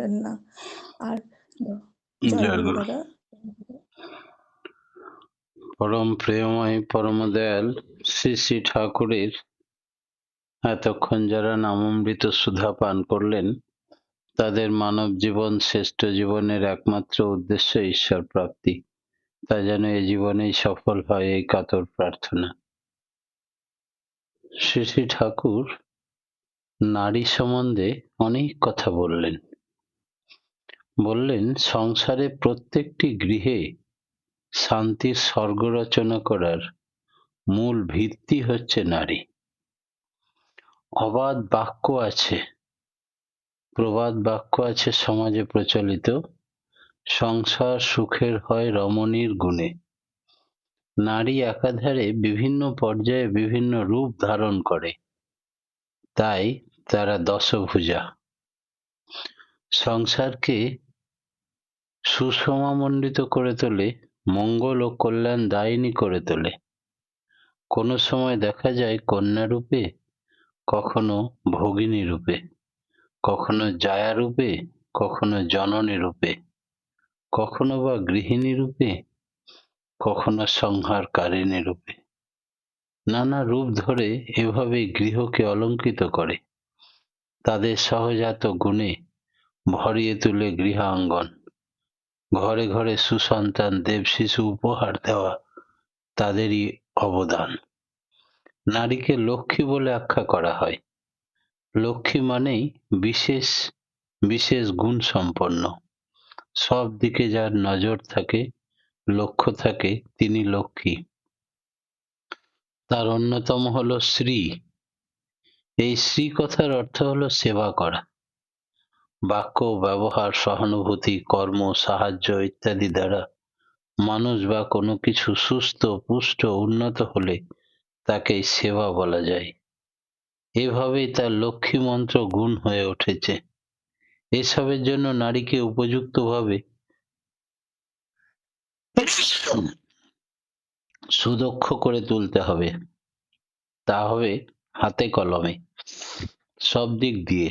পারেন না। আর জয় জয় গুরু গুরু। দাদা। পরম প্রেমময় পরম দয়াল শ্রী শ্রী ঠাকুরের এতক্ষণ যারা নামামৃত সুধা পান করলেন, তাদের মানব জীবন শ্রেষ্ঠ জীবনের একমাত্র উদ্দেশ্য ঈশ্বর প্রাপ্তি। তা যেন এ জীবনেই সফল হয়, এই কাতর প্রার্থনা। শ্রী শ্রী ঠাকুর নারী সম্বন্ধে অনেক কথা বললেন সংসারে প্রত্যেকটি গৃহে শান্তির স্বর্গ রচনা করার মূল ভিত্তি হচ্ছে নারী। অবাধ বাক্য আছে, প্রবাদ বাক্য আছে সমাজে প্রচলিত, সংসার সুখের হয় রমণীর গুণে। নারী একাধারে বিভিন্ন পর্যায়ে বিভিন্ন রূপ ধারণ করে, তাই তারা দশভুজা। সংসারকে সুষমামণ্ডিত করে তোলে, মঙ্গল ও কল্যাণ দায়িনী করে তোলে। কোনো সময় দেখা যায় কন্যা রূপে, কখনো ভগিনী রূপে, কখনো জায়া রূপে, কখনো জননী রূপে, কখনো বা গৃহিণী রূপে, কখনো সংহারকারিণী রূপে। নানা রূপ ধরে এভাবেই গৃহকে অলঙ্কৃত করে, তাদের সহজাত গুণে ভরিয়ে তুলে গৃহাঙ্গন। ঘরে ঘরে সুসন্তান দেবশিশু উপহার দেওয়া তাদেরই অবদান। নারীকে লক্ষ্মী বলে আখ্যা করা হয়। লক্ষ্মী মানেই বিশেষ বিশেষ গুণ সম্পন্ন। সব দিকে যার নজর থাকে, লক্ষ্য থাকে, তিনি লক্ষ্মী। তার অন্যতম হলো শ্রী। এই শ্রী কথার অর্থ হলো সেবা করা। বাক্য, ব্যবহার, সহানুভূতি, কর্ম, সাহায্য ইত্যাদি দ্বারা মানুষ বা কোনো কিছু সুস্থ, পুষ্ট, উন্নত হলে তাকে সেবা বলা যায়। এভাবেই তার লক্ষ্মী মন্ত্র গুণ হয়ে উঠেছে। এসবের জন্য নারীকে উপযুক্তভাবে সুদক্ষ করে তুলতে হবে। তা হবে হাতে কলমে, সব দিক দিয়ে,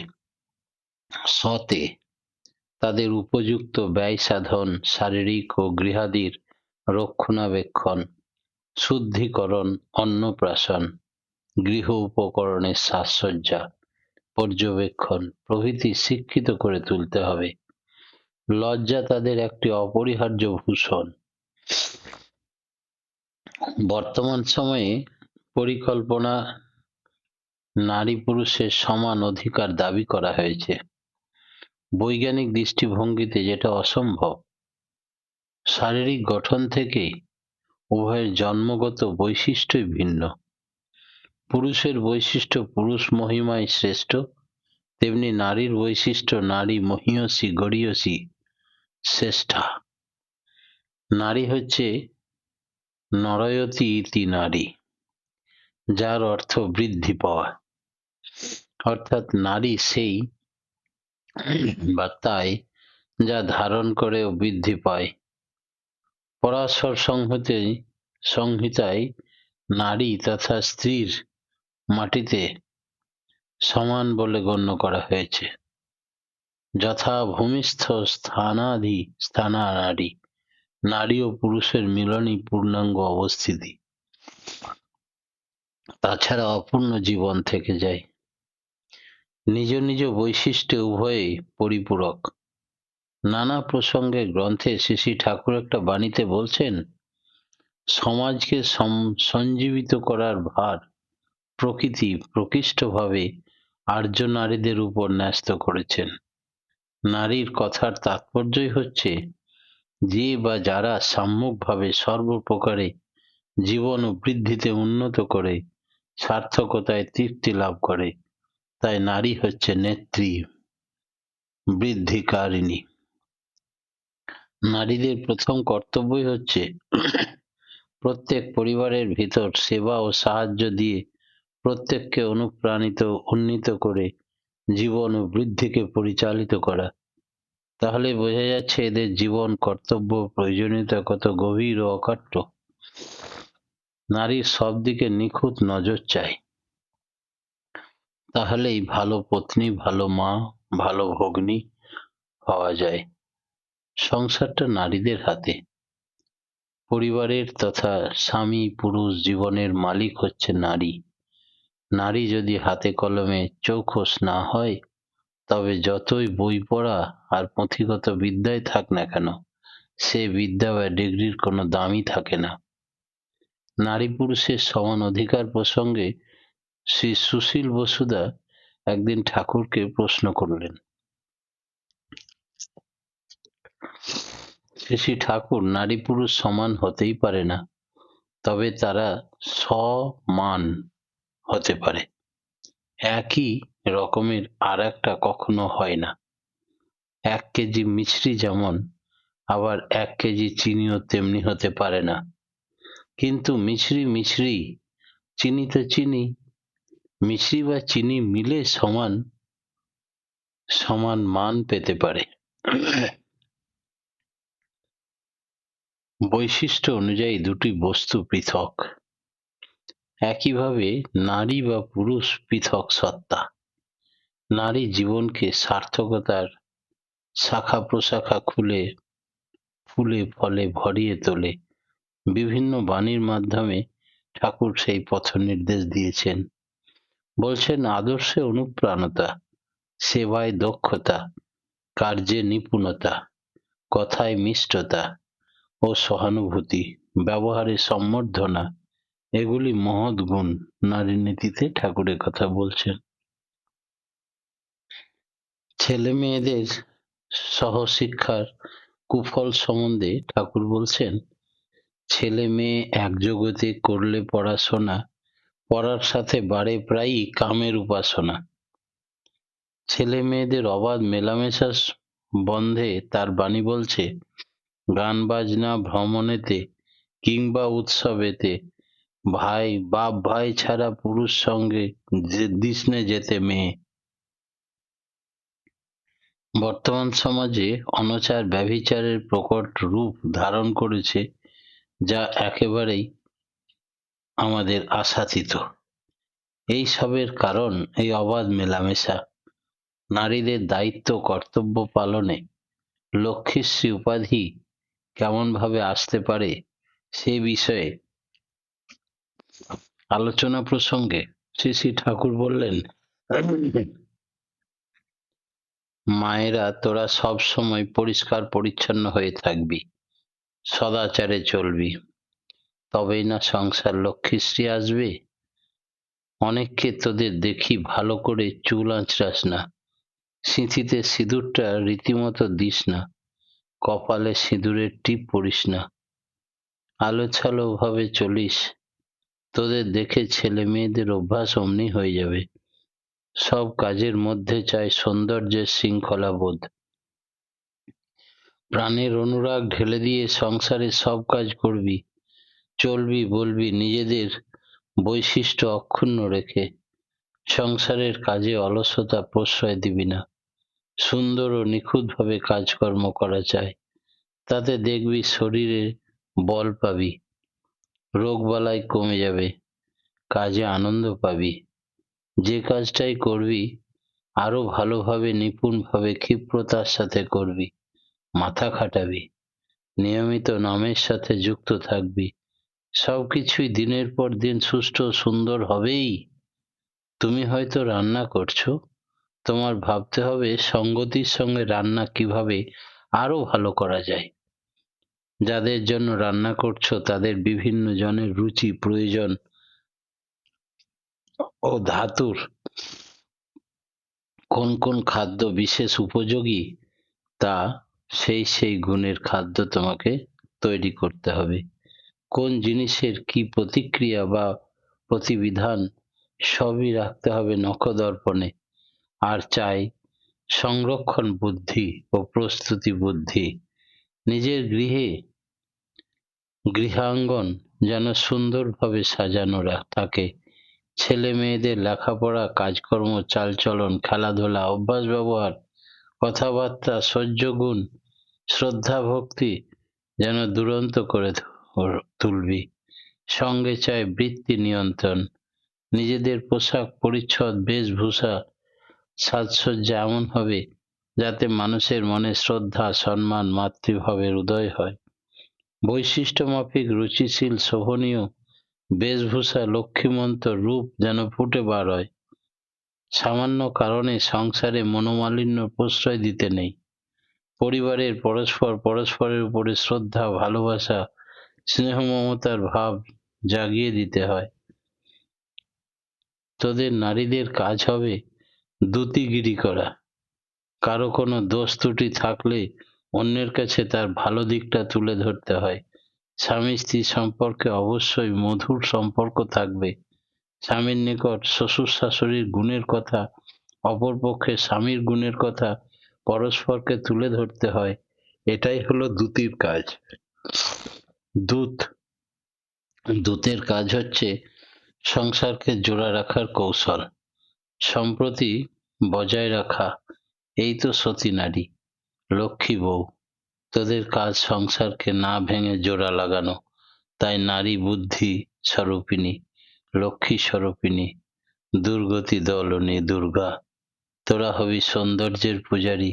সতে। তাদের উপযুক্ত ব্যয় সাধন, শারীরিক ও গৃহাদির রক্ষণাবেক্ষণ, শুদ্ধিকরণ, অন্নপ্রাশন, গৃহ উপকরণের সাজসজ্জা, পর্যবেক্ষণ প্রভৃতি শিক্ষিত করে তুলতে হবে। লজ্জা তাদের একটি অপরিহার্য ভূষণ। বর্তমান সময়ে পরিকল্পনা নারী পুরুষের সমান অধিকার দাবি করা হয়েছে। বৈজ্ঞানিক দৃষ্টিভঙ্গিতে যেটা অসম্ভব। শারীরিক গঠন থেকে উভয়ের জন্মগত বৈশিষ্ট্যই ভিন্ন। পুরুষের বৈশিষ্ট্য পুরুষ মহিমায় শ্রেষ্ঠ, তেমনি নারীর বৈশিষ্ট্য নারী মহীয়সী গরীয়সী শ্রেষ্ঠা। নারী হচ্ছে নরয়তি ইতি নারী, যার অর্থ বৃদ্ধি পাওয়া। অর্থাৎ নারী সেই বা তাই যা ধারণ করে ও বৃদ্ধি পায়। পরাশর সংহিতায় নারী তথা স্ত্রীর মাটিতে সমান বলে গণ্য করা হয়েছে। যথা ভূমিস্থ স্থানা নারী। নারী ও পুরুষের মিলনই পূর্ণাঙ্গ অবস্থিতি। তাছাড়া অপূর্ণ জীবন থেকে যায়। নিজ নিজ বৈশিষ্ট্যে উভয়েই পরিপূরক। নানা প্রসঙ্গে গ্রন্থে শ্রী শ্রী ঠাকুর একটা বাণীতে বলছেন, সমাজকে সঞ্জীবিত করার ভার প্রকৃতি প্রকৃষ্টভাবে আর্য নারীদের উপর ন্যস্ত করেছেন। নারীর কথার তাৎপর্যই হচ্ছে যে বা যারা সাম্যকভাবে সর্বপ্রকারে জীবন ও বৃদ্ধিতে উন্নত করে সার্থকতায় তৃপ্তি লাভ করে, তাই নারী হচ্ছে নেত্রী, বৃদ্ধিকারিণী। নারীদের প্রথম কর্তব্যই হচ্ছে প্রত্যেক পরিবারের ভিতর সেবা ও সাহায্য দিয়ে প্রত্যেককে অনুপ্রাণিত উন্নীত করে জীবন ও বৃদ্ধিকে পরিচালিত করা। তাহলে বোঝা যাচ্ছে এদের জীবন, কর্তব্য, প্রয়োজনীয়তা কত গভীর ও অকাট্য। নারীর সব দিকে নিখুঁত নজর চাই, তাহলেই ভালো পত্নী, ভালো মা, ভালো ভগ্নী পাওয়া যায়। সংসারটা নারীদের হাতে। পরিবারের তথা স্বামী পুরুষ জীবনের মালিক হচ্ছে নারী। নারী যদি হাতে কলমে চৌখস না হয়, তবে যতই বই পড়া আর পুঁথিগত বিদ্যাই থাক না কেন, সে বিদ্যা বা ডিগ্রির কোনো দামই থাকে না। নারী পুরুষের সমান অধিকার প্রসঙ্গে শ্রী সুশীল বসুদা একদিন ঠাকুরকে প্রশ্ন করলেন। শ্রী ঠাকুর, নারী পুরুষ সমান হতেই পারে না, তবে তারা সমান হতে পারে। একই রকমের আর একটা কখনো হয় না। 1 কেজি মিছরি যেমন, আবার 1 কেজি চিনিও তেমনি হতে পারে না। কিন্তু মিছরি মিছরি, চিনি তো চিনি। মিছরি বা চিনি মিলে সমান সমান মান পেতে পারে। বৈশিষ্ট্য অনুযায়ী দুটি বস্তু পৃথক। একইভাবে নারী বা পুরুষ পৃথক সত্তা। নারী জীবনকে সার্থকতার শাখা প্রশাখা খুলে ফুলে ফলে ভরিয়ে তোলে। বিভিন্ন বাণীর মাধ্যমে ঠাকুর সেই পথ নির্দেশ দিয়েছেন। বলছেন, আদর্শে অনুপ্রাণতা, সেবায় দক্ষতা, কার্যে নিপুণতা, কথায় মিষ্টতা ও সহানুভূতি, ব্যবহারে সম্বর্ধনা, এগুলি মহৎ গুণ। নারী নীতিতে ঠাকুর কথা বলছেন। ছেলে মেয়েদের সহশিক্ষার কুফল সম্বন্ধে ঠাকুর বলছেন, ছেলে মেয়ে এক জগতে করলে পড়াশোনা, পড়ার সাথে বাড়ে প্রায়ই কামের উপাসনা। ছেলে মেয়েদের অবাধ মেলামেশা বন্ধে তার বাণী বলছে, গান বাজনা ভ্রমণেতে কিংবা উৎসবেতে ভাই বাপ ভাই ছাড়া পুরুষ সঙ্গে দিসনে যেতে মেয়ে। বর্তমান সমাজে অনাচার ব্যভিচারের প্রকট রূপ ধারণ করেছে, যা একেবারেই আমাদের আশাতীত। এই সবের কারণ এই অবাধ মেলামেশা। নারীদের দায়িত্ব কর্তব্য পালনে লক্ষ্মীশ্রী উপাধি কেমন ভাবে আসতে পারে সে বিষয়ে আলোচনা প্রসঙ্গে শ্রী শ্রী ঠাকুর বললেন, মায়েরা তোরা সব সময় পরিষ্কার পরিচ্ছন্ন হয়ে থাকবি, সদাচারে চলবি, তবেই না সংসার লক্ষ্মীশ্রী আসবে। অনেককে তোদের দেখি ভালো করে চুল আঁচড়াস না, সিঁথিতে সিঁদুরটা রীতিমতো দিস না, কপালে সিঁদুরের টিপ পরিস না, আলোছালো ভাবে চলিস। তোদের দেখে ছেলে মেয়েদের অভ্যাস অমনি হয়ে যাবে। সব কাজের মধ্যে চাই সৌন্দর্যের শৃঙ্খলা বোধ। প্রাণের অনুরাগ ঢেলে দিয়ে সংসারের সব কাজ করবি, চলবি বলবি নিজেদের বৈশিষ্ট্য অক্ষুণ্ণ রেখে। সংসারের কাজে অলসতা প্রশ্রয় দিবি না। সুন্দর ও নিখুঁতভাবে কাজকর্ম করা চাই, তাতে দেখবি শরীরে বল পাবি, রোগবালাই কমে যাবে, কাজে আনন্দ পাবি। যে কাজটাই করবি আরো ভালোভাবে নিপুণভাবে ক্ষিপ্রতার সাথে করবি, মাথা খাটাবি, নিয়মিত নামের সাথে যুক্ত থাকবি। সবকিছুই দিনের পর দিন সুষ্ঠু সুন্দর হবেই। তুমি হয়তো রান্না করছো, তোমার ভাবতে হবে সঙ্গতির সঙ্গে রান্না কিভাবে আরো ভালো করা যায়। যাদের জন্য রান্না করছো তাদের বিভিন্ন জনের রুচি প্রয়োজন ও ধাতুর কোন কোন খাদ্য বিশেষ উপযোগী, তা সেই সেই গুণের খাদ্য তোমাকে তৈরি করতে হবে। কোন জিনিসের কি প্রতিক্রিয়া বা প্রতিবিধান, সবই রাখতে হবে নখদর্পণে। আর চাই সংরক্ষণ বুদ্ধি ও প্রস্তুতি বুদ্ধি। নিজের গৃহাঙ্গন যেন সুন্দরভাবে সাজানো থাকে। ছেলে মেয়েদের লেখাপড়া, কাজকর্ম, চালচলন, খেলাধুলা, অভ্যাস ব্যবহার, কথাবার্তা, সহ্য গুণ, শ্রদ্ধা ভক্তি যেন দুরন্ত করে তুলবি। সঙ্গে চাই বৃত্তি নিয়ন্ত্রণ। নিজেদের পোশাক পরিচ্ছদ বেশভূষা সাজসজ্জা এমন হবে যাতে মানুষের মনে শ্রদ্ধা, সম্মান, মাতৃভাবের উদয় হয়। বৈশিষ্ট্যমাফিক, রুচিশীল, শোভনীয় বেশভূষা, লক্ষ্মীমন্ত রূপ যেন ফুটে বার হয়। সামান্য কারণে সংসারে মনোমালিন্য প্রশ্রয় দিতে নেই। পরিবারের পরস্পরের উপরে শ্রদ্ধা, ভালোবাসা, স্নেহ মমতার ভাব জাগিয়ে দিতে হয়। তোদের নারীদের কাজ হবে দ্যুতিগিরি করা। কারো কোনো দোষ ত্রুটি থাকলে অন্যের কাছে তার ভালো দিকটা তুলে ধরতে হয়। স্বামী স্ত্রী সম্পর্কে অবশ্যই মধুর সম্পর্ক থাকবে। স্বামীর নিকট শ্বশুর শাশুড়ির গুণের কথা, অপরপক্ষে স্বামীর গুণের কথা পরস্পরকে তুলে ধরতে হয়। এটাই হলো দূতির কাজ। দূত দূতের কাজ হচ্ছে সংসারকে জোড়া রাখার কৌশল, সম্প্রতি বজায় রাখা। এই তো সতী নারী, লক্ষ্মী বউ। তোদের কাজ সংসারকে না ভেঙে জোড়া লাগানো। তাই নারী বুদ্ধি স্বরূপিণী, লক্ষ্মী স্বরূপিণী, দুর্গতি দলনী দুর্গা। তোরা হবি সৌন্দর্যের পূজারী।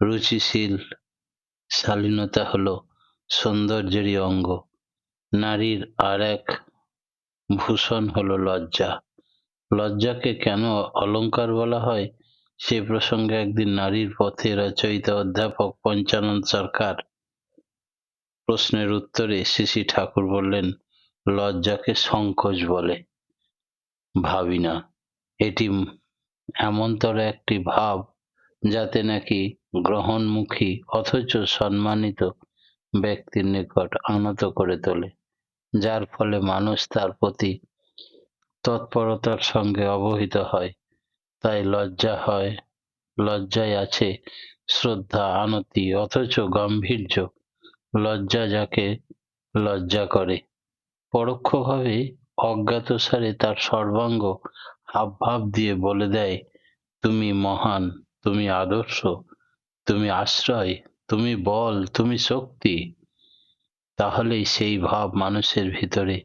রুচিশীল শালীনতা হলো সৌন্দর্যেরই অঙ্গ। নারীর আর এক ভূষণ হলো লজ্জা। লজ্জাকে কেন অলংকার বলা হয় সে প্রসঙ্গে একদিন নারীর পথে রচয়িতা অধ্যাপক পঞ্চানন সরকার প্রশ্নের উত্তরে শ্রী ঠাকুর বললেন, লজ্জাকে সংকোচ বলে। ভাবি না, এটি এমনতর একটি ভাব যাতে নাকি গ্রহণমুখী অথচ সম্মানিত ব্যক্তির নিকট আনত করে তোলে, যার ফলে মানুষ তার প্রতি তৎপরতার সঙ্গে অবহিত হয়। তাই লজ্জায় আছে শ্রদ্ধা, আনতি অথচ গাম্ভীর্য। লজ্জা যাকে লজ্জা করে, পরোক্ষভাবে অজ্ঞাতসারে তার সর্বাঙ্গ হাবভাব দিয়ে বলে দেয়, তুমি মহান, তুমি আদর্শ, তুমি আশ্রয়, তুমি বল, তুমি শক্তি। তাহলেই সেই ভাব মানুষের ভিতরে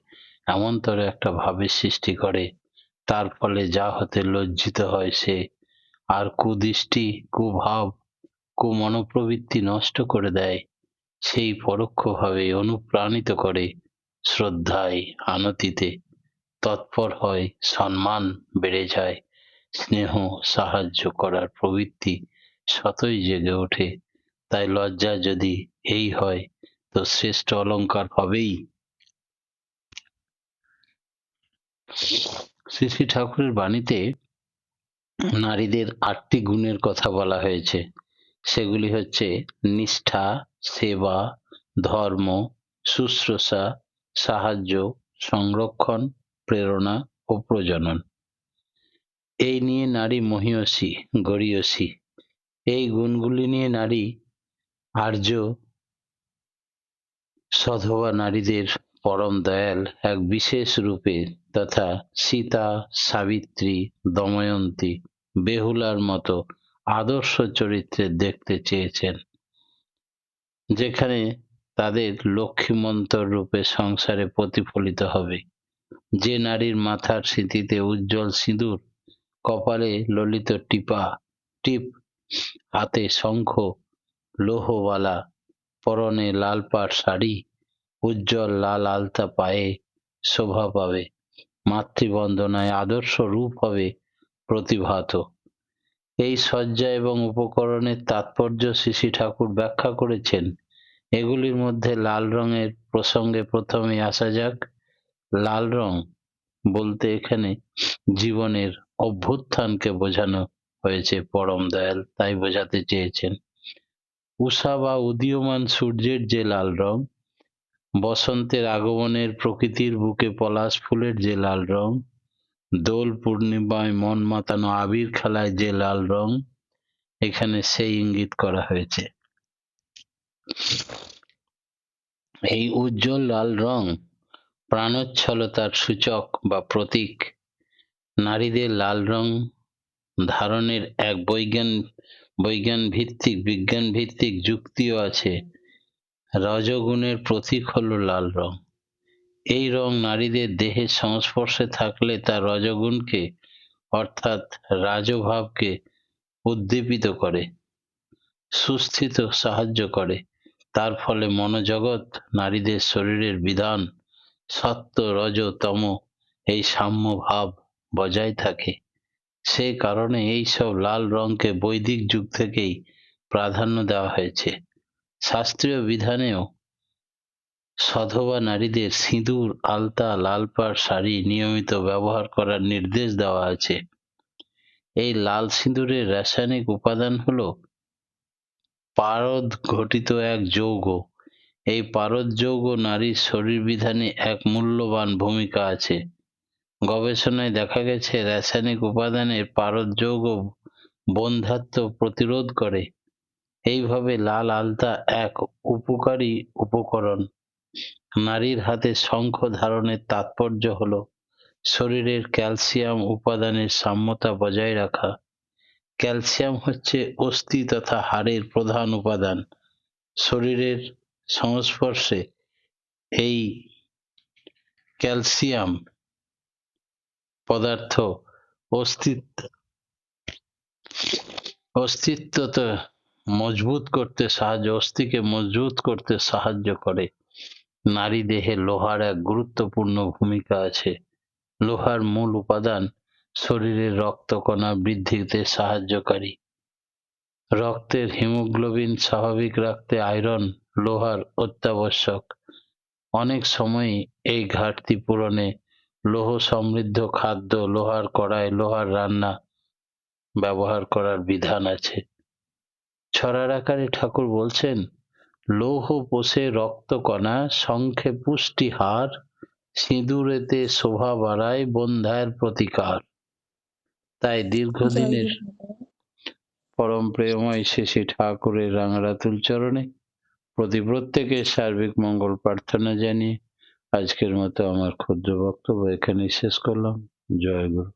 এমনতর একটা ভাবের সৃষ্টি করে, তার ফলে যা হতে লজ্জিত হয় সে, আর কুদৃষ্টি, কুভাব, কুমনোপ্রবৃত্তি নষ্ট করে দেয়, সেই পরোক্ষভাবে অনুপ্রাণিত করে শ্রদ্ধায়, আনতিতে তৎপর হয়, সম্মান বেড়ে যায়, স্নেহ, সাহায্য করার প্রবৃত্তি স্বতই জেগে ওঠে। তাই লজ্জা যদি এই হয় তো শ্রেষ্ঠ অলংকার হবেই। শ্রী শ্রী ঠাকুরের বাণীতে নারীদের 8টি গুণের কথা বলা হয়েছে। সেগুলি হচ্ছে নিষ্ঠা, সেবা, ধর্ম, শুশ্রূষা, সাহায্য, সংরক্ষণ, প্রেরণা ও প্রজনন। এই নিয়ে নারী মহীয়সী, গরীয়সী। এই গুণগুলি নিয়ে নারী আর্য সধবা নারীদের পরম দয়াল এক বিশেষ রূপে তথা সীতা, সাবিত্রী, দময়ন্তী, বেহুলার মতো আদর্শ চরিত্রে দেখতে চেয়েছেন, যেখানে তাদের লক্ষ্মীমন্তর রূপে সংসারে প্রতিফলিত হবে। যে নারীর মাথার স্মৃতিতে উজ্জ্বল সিঁদুর, কপালে ললিত টিপ, হাতে শঙ্খ, লৌহবালা, পরনে লাল পাড় শাড়ি, উজ্জ্বল লাল আলতা পায়ে শোভা পাবে, মাতৃবন্দনায় আদর্শ রূপ হবে প্রতিভাত। এই সজ্জা এবং উপকরণের তাৎপর্য শ্রী ঠাকুর ব্যাখ্যা করেছেন। এগুলির মধ্যে লাল রঙের প্রসঙ্গে প্রথমে আসা যাক। লাল রং বলতে এখানে জীবনের অভ্যুত্থানকে বোঝানো হয়েছে। পরম দয়াল তাই বোঝাতে চেয়েছেন। উষা বা উদীয়মান সূর্যের যে লাল রং, বসন্তের আগমনের প্রকৃতির বুকে পলাশ ফুলের যে লাল রং, দোল পূর্ণিমায় মন মাতানো আবির খেলায় যে লাল রং, এখানে সেই ইঙ্গিত করা হয়েছে। এই উজ্জ্বল লাল রং প্রাণোচ্ছলতার সূচক বা প্রতীক। নারীদের লাল রং ধারণের এক বিজ্ঞান ভিত্তিক যুক্তিও আছে। রজগুণের প্রতীক হলো লাল রং। এই রং নারীদের দেহের সংস্পর্শে থাকলে তা রজগুণকে অর্থাৎ রাজভাবকে উদ্দীপিত করে। সুস্থিত সাহায্য করে। তার ফলে মনোজগৎ, নারীদের শরীরের বিধান, সত্ত্ব, রজ, তম এই সাম্য ভাব বজায় থাকে। সেই কারণে এইসব লাল রঙকে বৈদিক যুগ থেকেই প্রাধান্য দেওয়া হয়েছে। শাস্ত্রীয় বিধানেও সধবা নারীদের সিঁদুর, আলতা, লাল পাড় শাড়ি নিয়মিত ব্যবহার করার নির্দেশ দেওয়া আছে। এই লাল সিঁদুরের রাসায়নিক উপাদান হলো পারদ ঘটিত এক যৌগ। এই পারদ যৌগ নারীর শরীর বিধানে এক মূল্যবান ভূমিকা আছে। গবেষণায় দেখা গেছে রাসায়নিক উপাদানের পারদ যৌগ বন্ধ্যাত্ব প্রতিরোধ করে। এইভাবে লাল আলতা এক উপকারী উপকরণ। নারীর হাতে শঙ্খ ধারণের তাৎপর্য হলো শরীরের ক্যালসিয়াম উপাদানের সাম্যতা বজায় রাখা। ক্যালসিয়াম হচ্ছে অস্থি তথা হাড়ের প্রধান উপাদান। শরীরের সংস্পর্শে এই ক্যালসিয়াম পদার্থ অস্তিত্বকে মজবুত করতে সাহায্য করে। নারী দেহে লোহার এক গুরুত্বপূর্ণ ভূমিকা আছে। লোহার মূল উপাদান শরীরের রক্তকণা বৃদ্ধিতে সাহায্যকারী। রক্তের হিমোগ্লোবিন স্বাভাবিক রাখতে আয়রন, লোহার অত্যাবশ্যক। অনেক সময়ই এই ঘাটতি পূরণে লৌহ সমৃদ্ধ খাদ্য, লোহার কড়াই, লোহার রান্না ব্যবহার করার বিধান আছে। ছড়ার আকারে ঠাকুর বলছেন, লৌহ পোষে রক্তকণা, শঙ্খে পুষ্টি হার, সিঁদুরেতে শোভা বাড়ায় বন্ধ্যার প্রতিকার। তাই জয় দীর্ঘদিনের গুরু। পরম প্রেমময় শ্রী ঠাকুরের রাঙারাতুল চরণে প্রত্যেকের সার্বিক মঙ্গল প্রার্থনা জানিয়ে আজকের মতো আমার ক্ষুদ্র বক্তব্য এখানেই শেষ করলাম। জয় গুরু।